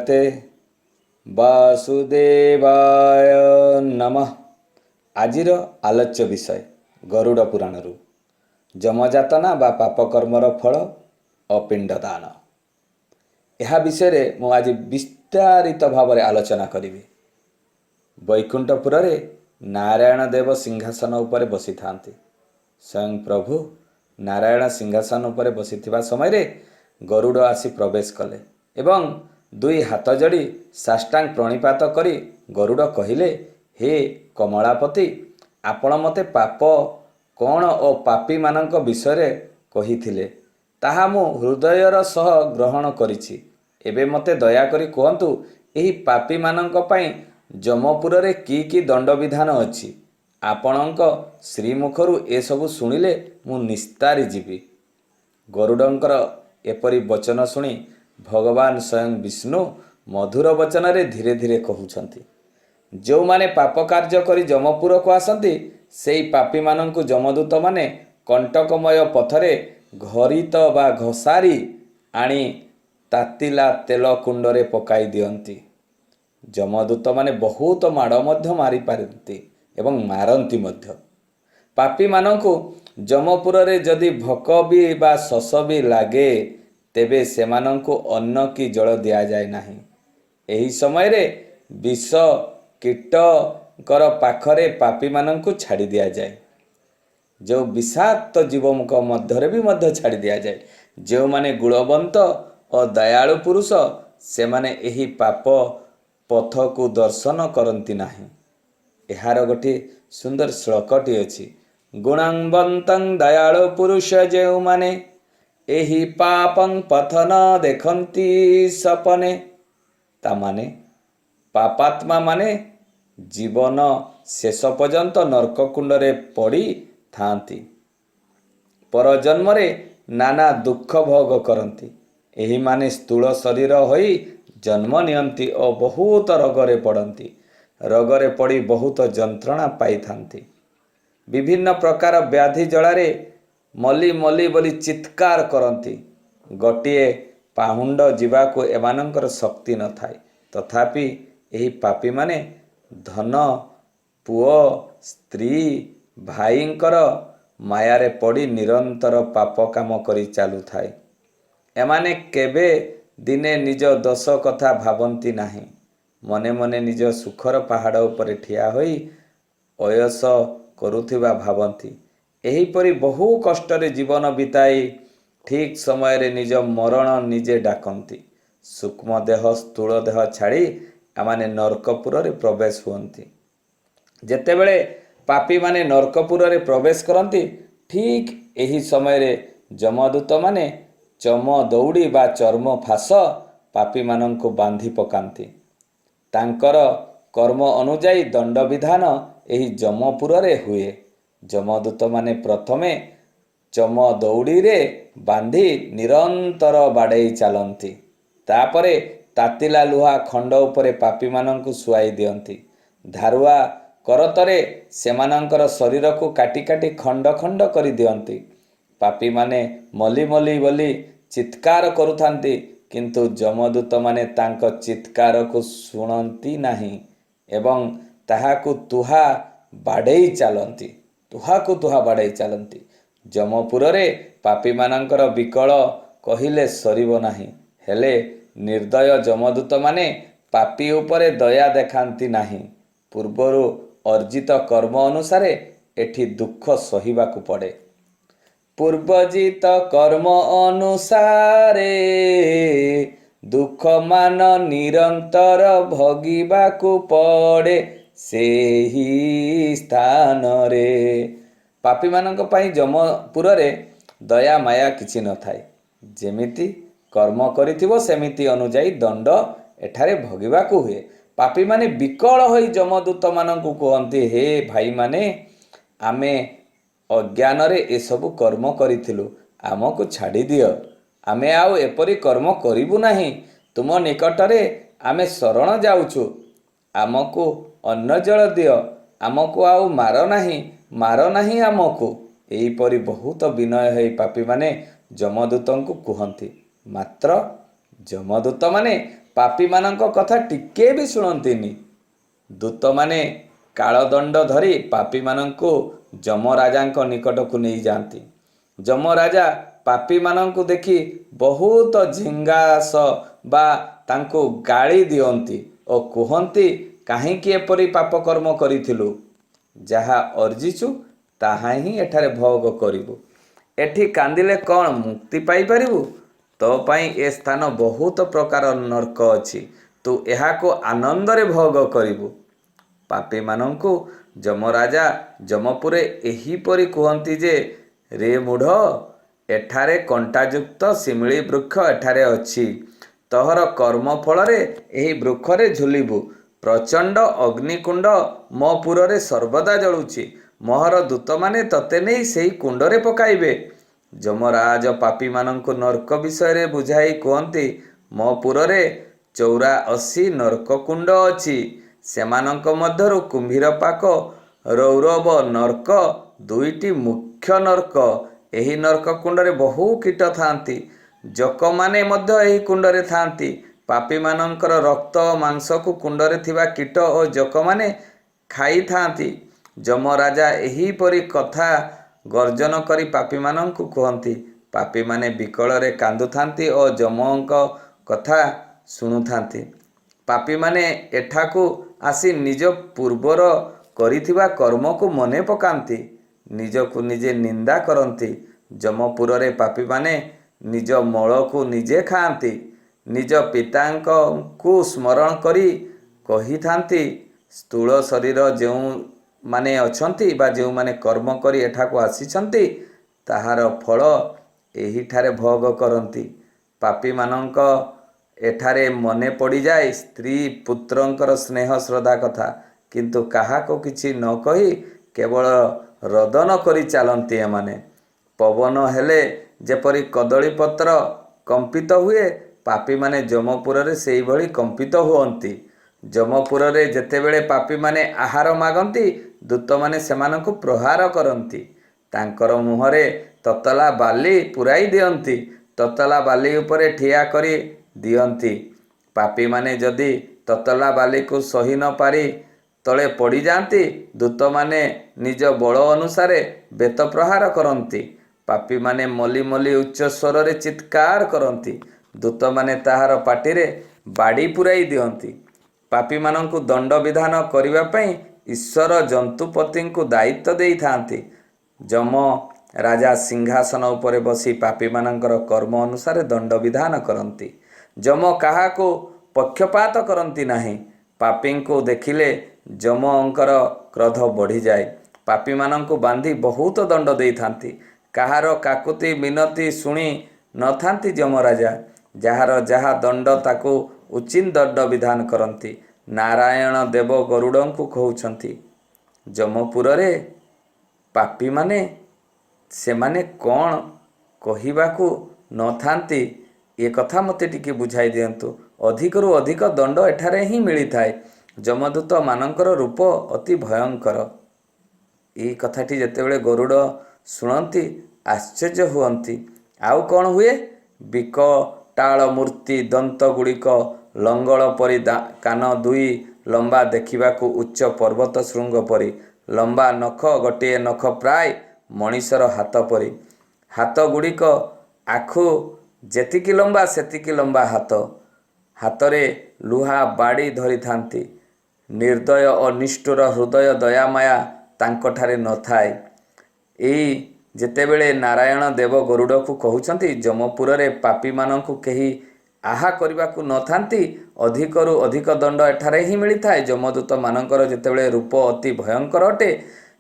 भगवते वासुदेवाय नमः। आजिर आलोच्य विषय गरुड़ पुराण जमजातना बा पापकर्मर फल अपिंडदान। यह विषय मु आज विस्तारित भाव में आलोचना करी। वैकुंठपुर रे नारायण देव सिंहासन उपर बसी थांती। स्वयं प्रभु नारायण सिंहासन उपर बसिथिबा समय रे गरुड़ आसी प्रवेश कले एवं दुई हाथ जोड़ी साष्टांग प्रणिपात करी गरुड़ कहिले, हे कमलापति, आपण मते पाप कौन और पापी मानक विषय कहिथिले ताहा मु हृदयर सह ग्रहण करिछि। एबे मते दया करी कहंतु, एही पापी मानक पई जमपुर रे की दंड विधान अछि। आपणक श्रीमुखरु ए सबु सुनिले मु निस्तारी जीवी। गरुडंकर एपरि वचन सुनी भगवान स्वयं विष्णु मधुर वचन रे धीरे धीरे कहउछंती, जो माने पाप कार्य करी जमपुर को आसंती सेई पापी मानंकु जमदूत माने कंटकमय पथरे घरित बा घसारी आनी तातिला तेल कुंडरे पकाई दियंती। जमदूत माने बहुत माड़ मध्य मारी पारती एवं मारंती मध्य। पापी मानंकु जमपुर रे जदि भक भी बा शस भी लागे तेबे सेमानंकु अन्न की जल दिया जाए नाही। एही समय रे विष कीट कर पाखरे पापी मानंकु छाड़ी दिया जाए। जो विषाक्त जीवमुख मध्य भी मध्य छाड़ी दिया जाए। जो माने गुणवंत और दयालु पुरुष से माने एही पाप पथ को दर्शन करती नाही। एहार गोटे सुंदर श्लोकटी अछि, गुणांबंतं दयालु पुरुष जेउ माने एही पापं पथन देखंती सपने। ता माने पापात्मा माने जीवन शेष पर्यंत नरक कुंडरे पड़ी थांती, पर जन्म रे नाना दुख भोग करती। एही माने स्थूल शरीर होई जन्म नियंती और बहुत रोगरे पड़ती। रोगरे पड़ी बहुत जंत्रणा पाई थांती। विभिन्न प्रकार व्याधि जलारे मली मली बोली चित्कार करती। गोटिए पाहुंड जीवाको एमानंकर शक्ति न थाए, तथापि एही पापी माने धन पुओ स्त्री भाईंकर मायारे पड़ी निरंतर पाप काम करी चालू थाए। एमाने केबे दिने निज दोष कथा भाबंती नाही। मने मने निज सुखर पहाड़ उपरे ठिया होई अयस करुथिबा भाबंती। एहीपरि बहु कष्टरे जीवन बिताई ठीक समय रे निज मरण निजे डाकंती। सूक्ष्म देह स्थूल देह छाड़ी आमाने नरकपुर रे प्रवेश हुअंती। जेतेबेले पापी माने नरकपुर रे प्रवेश करंती, ठीक एही समय रे जमदूत माने चम दौड़ी बा चर्म फास पापी मानंकु बांधी पकांती। तांकर कर्म अनुजाई दंड विधान एही जमपुर रे हुए। जमदूत माने प्रथमे चम दौड़ी रे बांधी निरंतर बाड़ेई चालंती। तापरे तातिला लुहा खंड उपरे पापी मानंकु सुआई दियंती। धारुआ करतरे सेमानंकर शरीर को काटी काटी खंड खंड करी दियंती। पापी माने मली मली बोली चित्कार करुथांती, किंतु जमदूत माने तांको चित्कार को सुनंती नाही एवं ताहाकु तुहा बाड़ेई चालंती। तुहाकु तुहा बाड़ेई चालंती। जमपुर रे पापी मानंकर विकल कहिले सरिब नाही। हेले निर्दय जमदूत माने पापी उपरे दया देखांती नाही। पूर्वरु अर्जित कर्म अनुसारे एठी दुख सहिबाकु पड़े। पूर्वजित कर्म अनुसारे दुख मान निरंतर भोगिबाकु पड़े सेही स्थान रे। पापी मानक पाई जमपुर रे दया माया किछि न थाए। जेमिति कर्म करिथिबो सेमिति अनुजाई दंड एठारे भोगिबाकु हुए। पापी माने विकल होई जमदूत मानंकु कहंती, हे भाई माने आमे अज्ञान रे ए सबु कर्म करिथिलु, आमको छाड़ी दियो। आमे आउ एपरि कर्म करिबु नाही। तुम निकटरे आमे शरण जाउछु। आमको अन्न जल दियो। आमको आउ मार नाही आमको। एहीपरि बहुत विनय है पापी माने जमदूतंकु कुहंती। मात्र जमदूत माने ପାପୀମାନଙ୍କ କଥା ଟିକେ ବି ଶୁଣନ୍ତିନି। ଦୂତମାନେ କାଳଦଣ୍ଡ ଧରି ପାପୀମାନଙ୍କୁ ଯମରାଜାଙ୍କ ନିକଟକୁ ନେଇଯାଆନ୍ତି। ଯମରାଜା ପାପୀମାନଙ୍କୁ ଦେଖି ବହୁତ ଝିଙ୍ଗାସ ବା ତାଙ୍କୁ ଗାଳି ଦିଅନ୍ତି ଓ କୁହନ୍ତି, କାହିଁକି ଏପରି ପାପକର୍ମ କରିଥିଲୁ? ଯାହା ଅର୍ଜିଛୁ ତାହା ହିଁ ଏଠାରେ ଭୋଗ କରିବୁ। ଏଠି କାନ୍ଦିଲେ କ'ଣ ମୁକ୍ତି ପାଇପାରିବୁ? ତୋ ପାଇଁ ଏ ସ୍ଥାନ ବହୁତ ପ୍ରକାର ନର୍କ ଅଛି, ତୁ ଏହାକୁ ଆନନ୍ଦରେ ଭୋଗ କରିବୁ। ପାପୀମାନଙ୍କୁ ଯମରାଜା ଯମପୁରେ ଏହିପରି କୁହନ୍ତି ଯେ, ରେ ମୂଢ଼, ଏଠାରେ କଣ୍ଟାଯୁକ୍ତ ଶିମିଳି ବୃକ୍ଷ ଏଠାରେ ଅଛି। ତୋହର କର୍ମ ଫଳରେ ଏହି ବୃକ୍ଷରେ ଝୁଲିବୁ। ପ୍ରଚଣ୍ଡ ଅଗ୍ନିକୁଣ୍ଡ ମୋ ପୁରରେ ସର୍ବଦା ଜଳୁଛି। ମୋହର ଦୂତମାନେ ତତେ ନେଇ ସେହି କୁଣ୍ଡରେ ପକାଇବେ। ଯମରାଜ ପାପୀମାନଙ୍କୁ ନର୍କ ବିଷୟରେ ବୁଝାଇ କୁହନ୍ତି, ମୋ ପୁରରେ 84 ନର୍କକୁଣ୍ଡ ଅଛି। ସେମାନଙ୍କ ମଧ୍ୟରୁ କୁମ୍ଭୀରପାକ, ରୌରବ ନର୍କ ଦୁଇଟି ମୁଖ୍ୟ ନର୍କ। ଏହି ନର୍କକୁଣ୍ଡରେ ବହୁ କୀଟ ଥାଆନ୍ତି। ଜୋକମାନେ ମଧ୍ୟ ଏହି କୁଣ୍ଡରେ ଥାଆନ୍ତି। ପାପୀମାନଙ୍କର ରକ୍ତ ଓ ମାଂସକୁ କୁଣ୍ଡରେ ଥିବା କୀଟ ଓ ଜୋକମାନେ ଖାଇଥାନ୍ତି। ଯମରାଜା ଏହିପରି କଥା ଗର୍ଜନ କରି ପାପୀମାନଙ୍କୁ କୁହନ୍ତି। ପାପୀମାନେ ବିକଳରେ କାନ୍ଦୁଥାନ୍ତି ଓ ଯମଙ୍କ କଥା ଶୁଣୁଥାନ୍ତି। ପାପୀମାନେ ଏଠାକୁ ଆସି ନିଜ ପୂର୍ବର କରିଥିବା କର୍ମକୁ ମନେ ପକାନ୍ତି, ନିଜକୁ ନିଜେ ନିନ୍ଦା କରନ୍ତି। ଯମପୁରରେ ପାପୀମାନେ ନିଜ ମଳକୁ ନିଜେ ଖାଆନ୍ତି। ନିଜ ପିତାଙ୍କୁ ସ୍ମରଣ କରି କହିଥାନ୍ତି, ସ୍ଥୂଳ ଶରୀର ଯେଉଁମାନେ ଅଛନ୍ତି ବା ଯେଉଁମାନେ କର୍ମ କରି ଏଠାକୁ ଆସିଛନ୍ତି, ତାହାର ଫଳ ଏହିଠାରେ ଭୋଗ କରନ୍ତି। ପାପୀମାନଙ୍କ ଏଠାରେ ମନେ ପଡ଼ିଯାଏ ସ୍ତ୍ରୀ ପୁତ୍ରଙ୍କର ସ୍ନେହ ଶ୍ରଦ୍ଧା କଥା, କିନ୍ତୁ କାହାକୁ କିଛି ନ କହି କେବଳ ରୋଦନ କରି ଚାଲନ୍ତି ଏମାନେ। ପବନ ହେଲେ ଯେପରି କଦଳୀପତ୍ର କମ୍ପିତ ହୁଏ, ପାପୀମାନେ ଯମପୁରରେ ସେହିଭଳି କମ୍ପିତ ହୁଅନ୍ତି। ଯମପୁରରେ ଯେତେବେଳେ ପାପୀମାନେ ଆହାର ମାଗନ୍ତି, ଦୂତମାନେ ସେମାନଙ୍କୁ ପ୍ରହାର କରନ୍ତି। ତାଙ୍କର ମୁହଁରେ ତତଲା ବାଲି ପୂରାଇ ଦିଅନ୍ତି, ତତଲା ବାଲି ଉପରେ ଠିଆ କରି ଦିଅନ୍ତି। ପାପୀମାନେ ଯଦି ତତଲା ବାଲିକୁ ସହି ନ ପାରି ତଳେ ପଡ଼ିଯାଆନ୍ତି, ଦୂତମାନେ ନିଜ ବଳ ଅନୁସାରେ ବେତ ପ୍ରହାର କରନ୍ତି। ପାପୀମାନେ ମଲି ମଲି ଉଚ୍ଚ ସ୍ୱରରେ ଚିତ୍କାର କରନ୍ତି, ଦୂତମାନେ ତାହାର ପାଟିରେ ବାଡ଼ି ପୂରାଇ ଦିଅନ୍ତି। ପାପୀମାନଙ୍କୁ ଦଣ୍ଡ ବିଧାନ କରିବା ପାଇଁ ଈଶ୍ୱର ଜନ୍ତୁପତିଙ୍କୁ ଦାୟିତ୍ୱ ଦେଇଥାନ୍ତି। ଯମ ରାଜା ସିଂହାସନ ଉପରେ ବସି ପାପୀମାନଙ୍କର କର୍ମ ଅନୁସାରେ ଦଣ୍ଡ ବିଧାନ କରନ୍ତି। ଯମ କାହାକୁ ପକ୍ଷପାତ କରନ୍ତି ନାହିଁ। ପାପୀଙ୍କୁ ଦେଖିଲେ ଯମଙ୍କର କ୍ରୋଧ ବଢ଼ିଯାଏ। ପାପୀମାନଙ୍କୁ ବାନ୍ଧି ବହୁତ ଦଣ୍ଡ ଦେଇଥାନ୍ତି। କାହାର କାକୁତି ମିନତି ଶୁଣି ନଥାନ୍ତି ଯମରାଜା। ଯାହାର ଯାହା ଦଣ୍ଡ ତାକୁ ଉଚିତ ଦଣ୍ଡ ବିଧାନ କରନ୍ତି। ନାରାୟଣ ଦେବ ଗରୁଡ଼ଙ୍କୁ କହୁଛନ୍ତି, ଯମପୁରରେ ପାପୀମାନେ ସେମାନେ କ'ଣ କହିବାକୁ ନଥାନ୍ତି, ଏ କଥା ମୋତେ ଟିକେ ବୁଝାଇ ଦିଅନ୍ତୁ। ଅଧିକରୁ ଅଧିକ ଦଣ୍ଡ ଏଠାରେ ହିଁ ମିଳିଥାଏ। ଯମଦୂତ ମାନଙ୍କର ରୂପ ଅତି ଭୟଙ୍କର। ଏହି କଥାଟି ଯେତେବେଳେ ଗରୁଡ଼ ଶୁଣନ୍ତି ଆଶ୍ଚର୍ଯ୍ୟ ହୁଅନ୍ତି। ଆଉ କ'ଣ ହୁଏ? ବିକଟାଳ ମୂର୍ତ୍ତି, ଦନ୍ତଗୁଡ଼ିକ ଲଙ୍ଗଳ ପରି, କାନ ଦୁଇ ଲମ୍ବା, ଦେଖିବାକୁ ଉଚ୍ଚ ପର୍ବତ ଶୃଙ୍ଗ ପରି। ଲମ୍ବା ନଖ, ଗୋଟିଏ ନଖ ପ୍ରାୟ ମଣିଷର ହାତ ପରି। ହାତଗୁଡ଼ିକ ଆଖୁ ଯେତିକି ଲମ୍ବା ସେତିକି ଲମ୍ବା ହାତ। ହାତରେ ଲୁହା ବାଡ଼ି ଧରିଥାନ୍ତି। ନିର୍ଦ୍ଦୟ ଓ ନିଷ୍ଠୁର ହୃଦୟ, ଦୟାମାୟା ତାଙ୍କଠାରେ ନଥାଏ। ଏଇ ଯେତେବେଳେ ନାରାୟଣ ଦେବ ଗରୁଡ଼କୁ କହୁଛନ୍ତି, ଯମପୁରରେ ପାପୀମାନଙ୍କୁ କେହି ଆହା କରିବାକୁ ନଥାନ୍ତି, ଅଧିକରୁ ଅଧିକ ଦଣ୍ଡ ଏଠାରେ ହିଁ ମିଳିଥାଏ। ଯମଦୂତ ମାନଙ୍କର ଯେତେବେଳେ ରୂପ ଅତି ଭୟଙ୍କର ଅଟେ,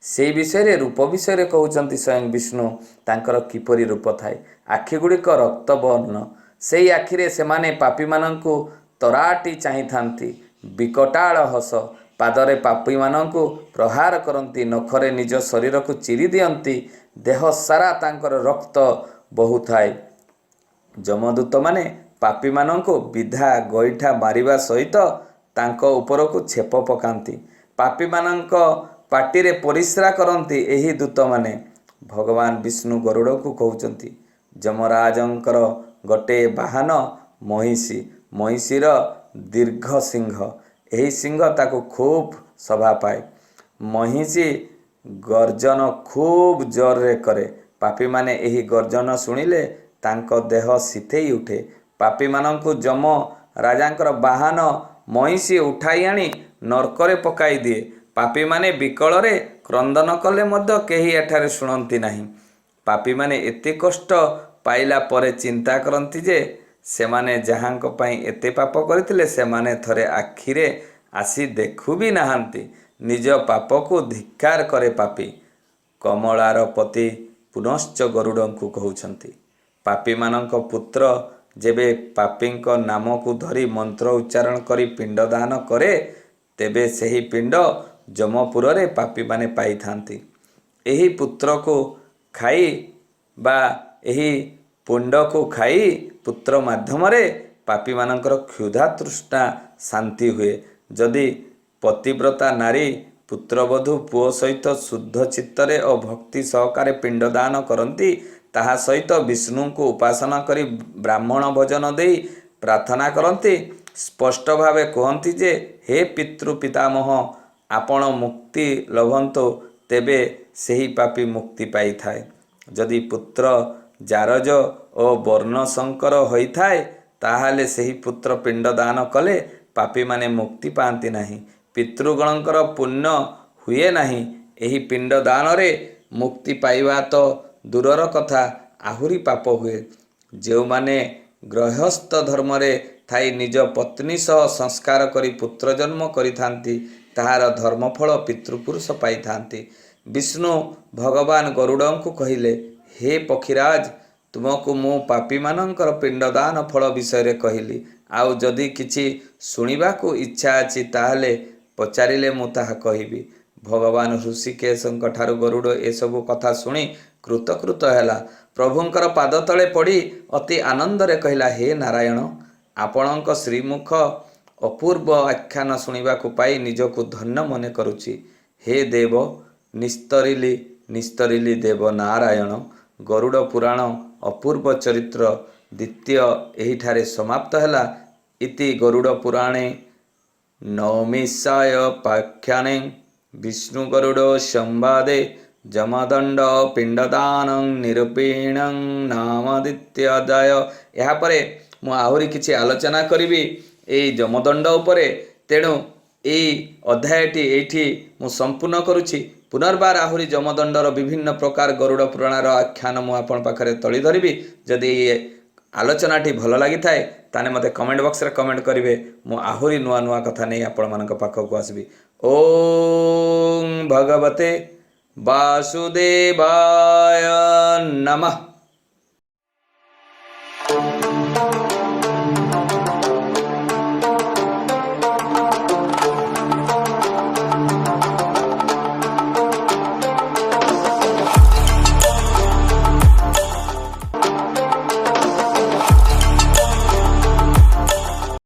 ସେହି ବିଷୟରେ ରୂପ ବିଷୟରେ କହୁଛନ୍ତି ସ୍ୱୟଂ ବିଷ୍ଣୁ। ତାଙ୍କର କିପରି ରୂପ ଥାଏ? ଆଖିଗୁଡ଼ିକ ରକ୍ତବର୍ଣ୍ଣ। ସେହି ଆଖିରେ ସେମାନେ ପାପୀମାନଙ୍କୁ ତରାଟି ଚାହିଁଥାନ୍ତି। ବିକଟାଳ ହସ। ପାଦରେ ପାପୀମାନଙ୍କୁ ପ୍ରହାର କରନ୍ତି, ନଖରେ ନିଜ ଶରୀରକୁ ଚିରି ଦିଅନ୍ତି। ଦେହ ସାରା ତାଙ୍କର ରକ୍ତ ବହୁଥାଏ। ଯମଦୂତମାନେ ପାପୀମାନଙ୍କୁ ବିଧା ଗୋଇଠା ମାରିବା ସହିତ ତାଙ୍କ ଉପରକୁ ଛେପ ପକାନ୍ତି। ପାପୀମାନଙ୍କ ପାଟିରେ ପରିସ୍ରା କରନ୍ତି ଏହି ଦୂତମାନେ। ଭଗବାନ ବିଷ୍ଣୁ ଗରୁଡ଼କୁ କହୁଛନ୍ତି, ଯମରାଜଙ୍କର ଗୋଟିଏ ବାହନ ମହିଷୀ। ମହିଷୀର ଦୀର୍ଘ ସିଂହ। ଏହି ସିଂହ ତାକୁ ଖୁବ୍ ଶୋଭା ପାଏ। ମହିଷୀ ଗର୍ଜନ ଖୁବ୍ ଜୋରରେ କରେ। ପାପୀମାନେ ଏହି ଗର୍ଜନ ଶୁଣିଲେ ତାଙ୍କ ଦେହ ଶୀତେଇ ଉଠେ। ପାପୀମାନଙ୍କୁ ଯମ ରାଜାଙ୍କର ବାହନ ମହିଷୀ ଉଠାଇ ଆଣି ନର୍କରେ ପକାଇ ଦିଏ। ପାପୀମାନେ ବିକଳରେ କ୍ରନ୍ଦନ କଲେ ମଧ୍ୟ କେହି ଏଠାରେ ଶୁଣନ୍ତି ନାହିଁ। ପାପୀମାନେ ଏତେ କଷ୍ଟ ପାଇଲା ପରେ ଚିନ୍ତା କରନ୍ତି ଯେ ସେମାନେ ଯାହାଙ୍କ ପାଇଁ ଏତେ ପାପ କରିଥିଲେ ସେମାନେ ଥରେ ଆଖିରେ ଆସି ଦେଖୁ ବି ନାହାନ୍ତି। ନିଜ ପାପକୁ ଧିକ୍କାର କରେ ପାପୀ। କମଳାର ପତି ପୁନଶ୍ଚ ଗରୁଡ଼ଙ୍କୁ କହୁଛନ୍ତି, ପାପୀମାନଙ୍କ ପୁତ୍ର ଯେବେ ପାପୀଙ୍କ ନାମକୁ ଧରି ମନ୍ତ୍ର ଉଚ୍ଚାରଣ କରି ପିଣ୍ଡଦାନ କରେ ତେବେ ସେହି ପିଣ୍ଡ ଯମପୁରରେ ପାପୀମାନେ ପାଇଥାନ୍ତି। ଏହି ପୁତ୍ରକୁ ଖାଇ ବା ଏହି ପୁଣ୍ଡକୁ ଖାଇ ପୁତ୍ର ମାଧ୍ୟମରେ ପାପୀମାନଙ୍କର କ୍ଷୁଧା ତୃଷ୍ଣା ଶାନ୍ତି ହୁଏ। ଯଦି ପତିବ୍ରତା ନାରୀ ପୁତ୍ରବଧୂ ପୁଅ ସହିତ ଶୁଦ୍ଧ ଚିତ୍ତରେ ଓ ଭକ୍ତି ସହକାରେ ପିଣ୍ଡଦାନ କରନ୍ତି, ତାହା ସହିତ ବିଷ୍ଣୁଙ୍କୁ ଉପାସନା କରି ବ୍ରାହ୍ମଣ ଭୋଜନ ଦେଇ ପ୍ରାର୍ଥନା କରନ୍ତି, ସ୍ପଷ୍ଟ ଭାବେ କୁହନ୍ତି ଯେ ହେ ପିତୃ ପିତାମହ ଆପଣ ମୁକ୍ତି ଲଭନ୍ତୁ, ତେବେ ସେହି ପାପୀ ମୁକ୍ତି ପାଇଥାଏ। ଯଦି ପୁତ୍ର ଜାରଜ ଓ ବର୍ଣ୍ଣଶଙ୍କର ହୋଇଥାଏ ତାହେଲେ ସେହି ପୁତ୍ର ପିଣ୍ଡଦାନ କଲେ ପାପୀମାନେ ମୁକ୍ତି ପାଆନ୍ତି ନାହିଁ। ପିତୃଗଣଙ୍କର ପୁଣ୍ୟ ହୁଏ ନାହିଁ। ଏହି ପିଣ୍ଡଦାନରେ ମୁକ୍ତି ପାଇବା ତ ଦୂରର କଥା, ଆହୁରି ପାପ ହୁଏ। ଯେଉଁମାନେ ଗୃହସ୍ଥ ଧର୍ମରେ ଥାଇ ନିଜ ପତ୍ନୀ ସହ ସଂସ୍କାର କରି ପୁତ୍ର ଜନ୍ମ କରିଥାନ୍ତି ତାହାର ଧର୍ମଫଳ ପିତୃପୁରୁଷ ପାଇଥାନ୍ତି। ବିଷ୍ଣୁ ଭଗବାନ ଗରୁଡ଼ଙ୍କୁ କହିଲେ, ହେ ପକ୍ଷୀରାଜ, ତୁମକୁ ମୁଁ ପାପୀମାନଙ୍କର ପିଣ୍ଡଦାନ ଫଳ ବିଷୟରେ କହିଲି। ଆଉ ଯଦି କିଛି ଶୁଣିବାକୁ ଇଚ୍ଛା ଅଛି ତାହେଲେ ପଚାରିଲେ ମୁଁ ତାହା କହିବି। ଭଗବାନ ହୃଷିକେଶଙ୍କ ଠାରୁ ଗରୁଡ଼ ଏସବୁ କଥା ଶୁଣି କୃତକୃତ ହେଲା। ପ୍ରଭୁଙ୍କର ପାଦତଳେ ପଡ଼ି ଅତି ଆନନ୍ଦରେ କହିଲା, ହେ ନାରାୟଣ, ଆପଣଙ୍କ ଶ୍ରୀମୁଖ ଅପୂର୍ବ ଆଖ୍ୟାନ ଶୁଣିବାକୁ ପାଇ ନିଜକୁ ଧନ୍ୟ ମନେ କରୁଛି। ହେ ଦେବ, ନିସ୍ତରିଲି ଦେବ ନାରାୟଣ। ଗରୁଡ଼ ପୁରାଣ ଅପୂର୍ବ ଚରିତ୍ର ଦ୍ୱିତୀୟ ଏହିଠାରେ ସମାପ୍ତ ହେଲା। ଇତି ଗରୁଡ଼ ପୁରାଣେ ନବମିଶାୟ ପାଖ୍ୟାନେ ବିଷ୍ଣୁ ଗରୁଡ଼ ସମ୍ବାଦେ ଯମଦଣ୍ଡ ପିଣ୍ଡଦାନଂ ନିରୂପଣଂ ନାମ ଦ୍ୱିତୀୟ ଅଧ୍ୟାୟ। ଏହାପରେ ମୁଁ ଆହୁରି କିଛି ଆଲୋଚନା କରିବି ଏହି ଯମଦଣ୍ଡ ଉପରେ। ତେଣୁ ଏହି ଅଧ୍ୟାୟଟି ଏଇଠି ମୁଁ ସମ୍ପୂର୍ଣ୍ଣ କରୁଛି। ପୁନର୍ବାର ଆହୁରି ଯମଦଣ୍ଡର ବିଭିନ୍ନ ପ୍ରକାର ଗରୁଡ଼ ପୁରାଣର ଆଖ୍ୟାନ ମୁଁ ଆପଣଙ୍କ ପାଖରେ ତଳି ଧରିବି। ଯଦି ଏହି ଆଲୋଚନାଟି ଭଲ ଲାଗିଥାଏ ତାହେଲେ ମୋତେ କମେଣ୍ଟ ବକ୍ସରେ କମେଣ୍ଟ କରିବେ। ମୁଁ ଆହୁରି ନୂଆ ନୂଆ କଥା ନେଇ ଆପଣମାନଙ୍କ ପାଖକୁ ଆସିବି। ଓଁ ଭଗବତେ ବାସୁଦେବାୟ ନମଃ।